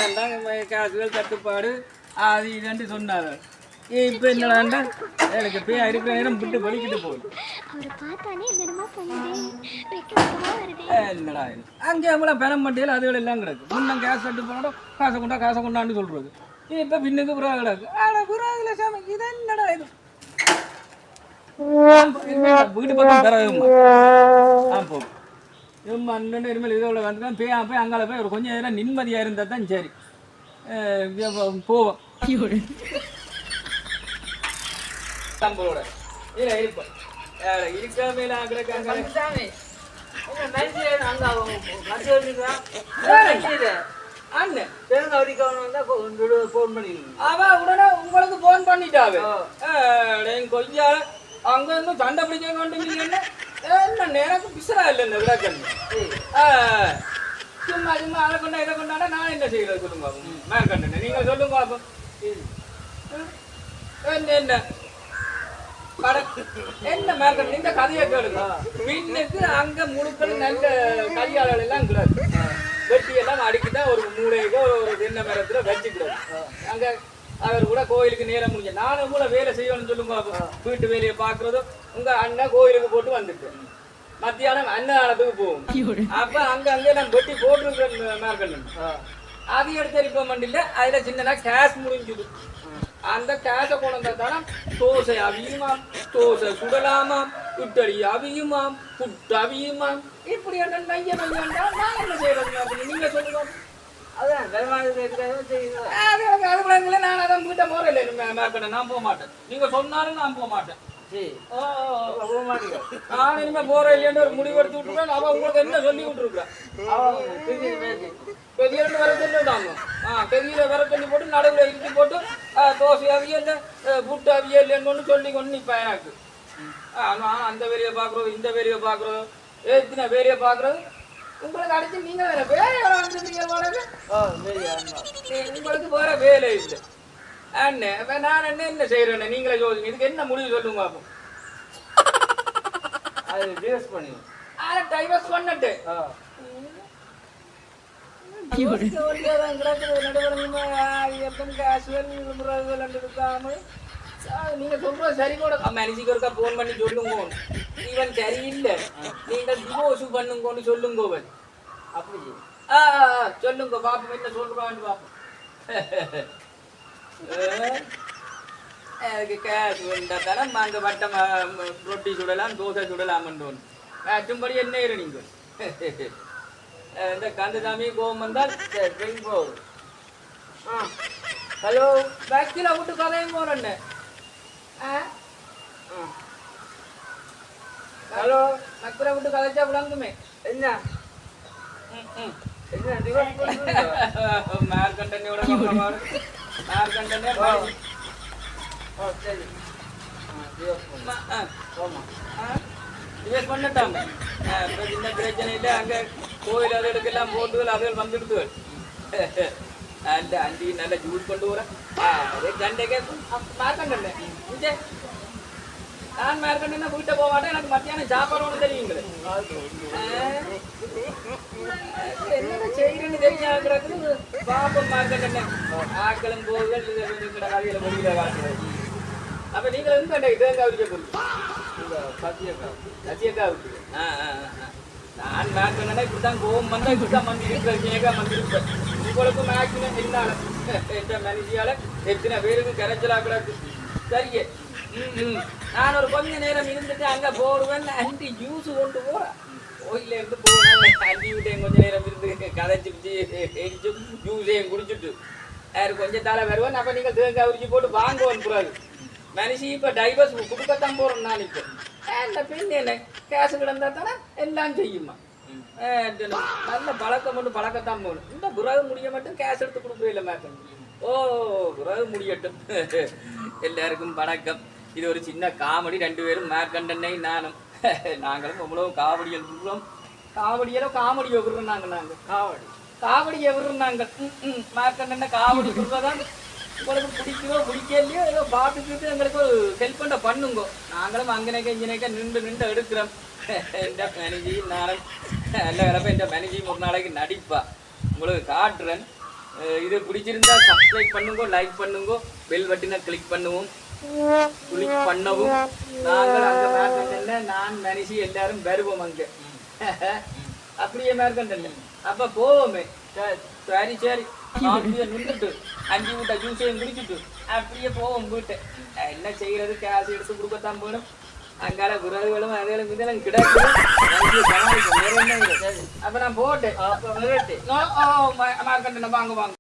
என்னென்னா காசுகள் தட்டுப்பாடு அது இதுன்ட்டு சொன்னார். இப்போ என்னடாண்டா எனக்கு போய் இருக்கிற நேரம் விட்டு வலிக்கிட்டு போகுது. என்னடா அங்கே அவங்கள பெறம் மட்டியில் அதுகள் எல்லாம் கிடக்கு. முன்ன கேஸ் தட்டு போனோட காசை கொண்டான்னு சொல்கிறது. இப்போ பின்னுக்கு புறா கிடக்கு. ஆனால் புறாவில் சாமி இது என்னடா இது வீட்டு பக்கம் பெறமா போகும். அண்ணன் இருமல் இதோட வந்துதான் போய் அங்கால போய் ஒரு கொஞ்சம் நேரம் நிம்மதியாக இருந்தால் தான் சரி போவோம். நம்மளோட இல்லை இருப்போம் இருக்காமல உங்களுக்கு போன் பண்ணிட்டாவே கொஞ்சம் அங்க இருந்து சண்டை பிடிக்க கொண்டு என்ன நேரம் பிசரா இல்லை இந்த விளக்கண்ணு சும்மா அதை கொண்டா இதை கொண்டாடா நான் என்ன செய்யறது சொல்லுங்க மேற்கண்ட நீங்க சொல்லுங்க அப்போ என்ன என்ன மேற்கண்ட இந்த கதையை கேளுங்க. மீனுக்கு அங்க முழுக்கள் நல்ல கல்யாணம் எல்லாம் கூடாது. வெட்டி எல்லாம் அடிக்கிதான் ஒரு மூளைக்கோ ஒரு தென்னை மரத்துல வச்சுக்கூடாது. அங்க அவர் கூட கோயிலுக்கு நேரம் முடிஞ்ச நானும் கூட வேலை செய்யணும்னு சொல்லுங்க. வீட்டு வேலையை பாக்குறதும் உங்க அண்ணன் கோயிலுக்கு போட்டு வந்துட்டு மத்தியானம் அன்னதானத்துக்கு போகும். அப்ப அங்கே நான் வெட்டி போட்டுருக்கேன் மேற்கண்டன் அது எடுத்து இருப்ப மண்டில அதுல சின்னதா கேஷ் முடிஞ்சுது. அந்த கேஷை கொண்டு வந்தாத்தானா தோசை அவியுமாம், தோசை சுடலாமாம், இட்டடி அவியுமாம், புட்டு அவியுமாம். இப்படி நான் என்ன செய்யறது நீங்க சொல்லுங்க. நான் அதான் வீட்டை முறையில் மேற்கண்ட நான் போக மாட்டேன். நீங்க சொன்னாலும் நான் போக மாட்டேன். நான் இனிமே போற இல்லைன்னு ஒரு முடிவு எடுத்து விட்டுருக்கேன். அவன் உங்களுக்கு என்ன சொல்லி விட்டுருக்குறேன். பெரிய வர சொல்லிட்டாங்க. பெரிய வர சொல்லி போட்டு நடுவில் இறுதி போட்டு தோசை அவியல்ல புட்டு அவியல்லைன்னு சொல்லி கொண்டு நிற்பேன். எனக்கு நான் அந்த வேலையை பார்க்குறது இந்த வேலையை பார்க்குறது எத்தனை வேலையை பார்க்குறது உங்களுக்கு அடிச்சு நீங்க வேற வேலை வந்துருக்கீங்க. உங்களுக்கு வேற வேலை இல்லை அண்ணன். நான் என்ன செய்யறேன் நீங்களே சொல்லுங்க. இதுக்கு என்ன முடிவு சொல்லுங்க. அப்போ அது டைவர்ஸ் பண்ணி டைவர்ஸ் பண்ணிட்டு நீங்க சொல்றது சரி கூட மேனேஜருக்கு ஒருக்கா போன் பண்ணி சொல்லுங்க. இவன் சரியில்லை நீங்கள் டிவோர்ஸ் பண்ணுங்கன்னு சொல்லுங்க. அப்படி சொல்லுங்க பாப்போம் என்ன சொல்றான்னு பாப்போம். கேஷ் வேண்டாத்தானே அங்கே வட்டம் ரொட்டி சுடலாம் தோசை சுடலாம்னு ஆச்சும்படி என்ன இரு நீங்கள் இந்த கந்தசாமி கோபம் வந்தால் போகும். ஹலோ பேக்கில் விட்டு கதையும் போறேன்னு. ஹலோ நக்கரை விட்டு கதைச்சா விளங்குமே என்ன மேற்கண்டனோட மேற்கண்டனே டிவைஸ் பண்ணிட்டாங்க. சின்ன பிரச்சனை இல்லை. அங்கே கோயில் அதுக்கெல்லாம் போட்டுகள் அதுகள் வந்துடுதுகள். அந்த அண்டி நல்லா ஜூஸ் கொண்டு வரேன். அதே கண்டைக்கே மேற்கண்டனே நான் மேற்கண்டா வீட்டை போக மாட்டேன். எனக்கு மத்தியானம் சாப்பாடு ஒன்று தெரியுங்களே என்ன செய்யறேன்னு தெரியாது. பாப்பம் மேற்கண்டனே ஆக்களும் போகுகள் கதையில முடியல காட்டுறது. அப்ப நீங்கள் எங்க தேங்காய் உரிக்க போறீங்க சத்தியக்காவுக்கு. நான் மேற்கண்டா இப்படிதான் கோவம் வந்தா இப்படிதான் மந்திருப்பேன். உங்களுக்கு மேக்சிமம் என்னால எந்த மனுஷியால எத்தனை பேருக்கு கரைச்சலா கிடக்கு. சரியே நான் ஒரு கொஞ்ச நேரம் இருந்துட்டு அங்க போடுவேன். அண்டி ஜூஸ் கொண்டு போறேன். கோயில இருந்து போவேன். அண்டி விட்டேன் கொஞ்ச நேரம் இருந்து கதைச்சு எரிச்சு ஜூஸையும் குடிச்சுட்டு கொஞ்சம் தலை வருவேன். அப்ப நீங்கள் தேங்காய் உரிச்சு போட்டு வாங்குவேன். கூடாது மனுஷி இப்ப டைவர்ஸ் கொடுக்கத்தான் போறேன். நான் இப்போ இந்த பெண் என்ன கேசு கிடந்தா தானே எல்லாம் செய்யுமா. நல்ல பழக்கம் மட்டும் பழக்கத்தான் போகணும். இந்த புறகு முடிய மட்டும் கேஸ் எடுத்து கொடுக்கவே இல்லை மேற்கொண்டு. புறகு முடியட்டும். எல்லாருக்கும் வணக்கம். இது ஒரு சின்ன காமெடி. 2 பேரும் மேற்கண்டனை நானும் நாங்களும் அவ்வளோ காவடியல் விடுறோம். காமெடியை விடுறோம். நாங்கள் காவடியை விடுறோம். நாங்கள் மேற்கண்டனை காவடி விடுறதான் உங்களுக்கு பிடிக்குதோ பிடிக்கலையோ ஏதோ பார்த்துக்கிட்டு எங்களுக்கு ஹெல்ப் பண்ண பண்ணுங்க. நாங்களும் அங்கனைக்க இங்கனைக்க நின்று எடுக்கிறோம். எந்த மேனேஜியும் நானும் நல்ல கிளப்ப எந்த மேனேஜியும் ஒரு நாளைக்கு நடிப்பா உங்களுக்கு காட்டுறேன். இது பிடிச்சிருந்தா சப்ஸ்கிரைப் பண்ணுங்க, லைக் பண்ணுங்க, பெல் பட்டனை கிளிக் பண்ணுவோம், கிளிக் பண்ணவும். நாங்கள் அங்கே மேற்கொண்ட நான் மனுஷி எல்லாரும் வருவோம் அங்கே. அப்படியே மேற்கொண்ட அப்போ போவோமே. சரி சரி அப்படியே நின்றுட்டு 5 வீட்டை ஜூஸையும் குடிச்சிட்டு அப்படியே போவோம் வீட்டை. என்ன செய்கிறது, காசு எடுத்து கொடுக்கத்தான் போகணும். அங்கால விறகுகளும் அதுகளும் இதெல்லாம் கிடைக்கும். அப்ப நான் போட்டேன். மார்க்கண்டன வாங்க வாங்க.